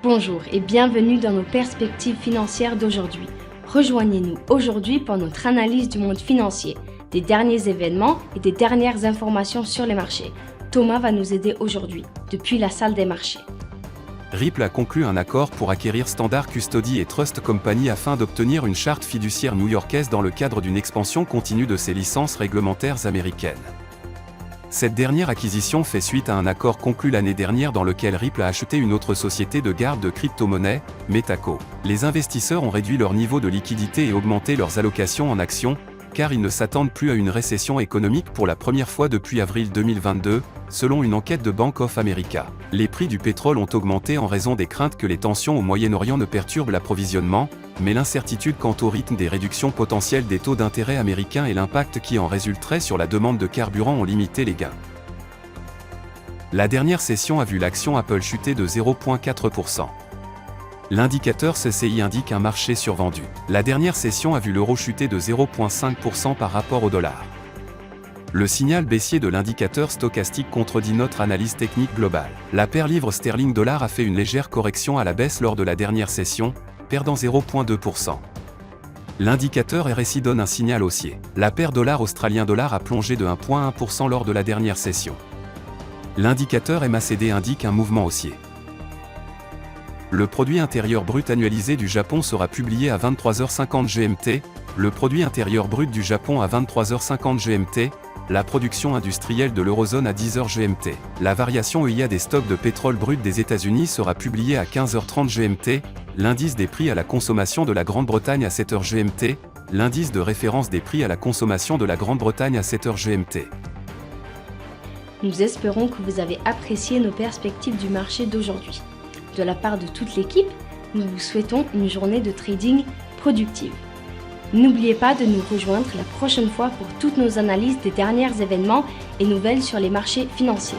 Bonjour et bienvenue dans nos perspectives financières d'aujourd'hui. Rejoignez-nous aujourd'hui pour notre analyse du monde financier, des derniers événements et des dernières informations sur les marchés. Thomas va nous aider aujourd'hui, depuis la salle des marchés. Ripple a conclu un accord pour acquérir Standard Custody et Trust Company afin d'obtenir une charte fiduciaire new-yorkaise dans le cadre d'une expansion continue de ses licences réglementaires américaines. Cette dernière acquisition fait suite à un accord conclu l'année dernière dans lequel Ripple a acheté une autre société de garde de crypto-monnaies, Metaco. Les investisseurs ont réduit leur niveau de liquidité et augmenté leurs allocations en actions, car ils ne s'attendent plus à une récession économique pour la première fois depuis avril 2022, selon une enquête de Bank of America. Les prix du pétrole ont augmenté en raison des craintes que les tensions au Moyen-Orient ne perturbent l'approvisionnement, mais l'incertitude quant au rythme des réductions potentielles des taux d'intérêt américains et l'impact qui en résulterait sur la demande de carburant ont limité les gains. La dernière session a vu l'action Apple chuter de 0,4%. L'indicateur CCI indique un marché survendu. La dernière session a vu l'euro chuter de 0,5% par rapport au dollar. Le signal baissier de l'indicateur stochastique contredit notre analyse technique globale. La paire livre sterling-dollar a fait une légère correction à la baisse lors de la dernière session, perdant 0,2%. L'indicateur RSI donne un signal haussier. La paire dollar australien-dollar a plongé de 1,1% lors de la dernière session. L'indicateur MACD indique un mouvement haussier. Le produit intérieur brut annualisé du Japon sera publié à 23h50 GMT, le produit intérieur brut du Japon à 23h50 GMT, la production industrielle de l'eurozone à 10h GMT. La variation EIA des stocks de pétrole brut des États-Unis sera publiée à 15h30 GMT, l'indice des prix à la consommation de la Grande-Bretagne à 7h GMT, l'indice de référence des prix à la consommation de la Grande-Bretagne à 7h GMT. Nous espérons que vous avez apprécié nos perspectives du marché d'aujourd'hui. De la part de toute l'équipe, nous vous souhaitons une journée de trading productive. N'oubliez pas de nous rejoindre la prochaine fois pour toutes nos analyses des derniers événements et nouvelles sur les marchés financiers.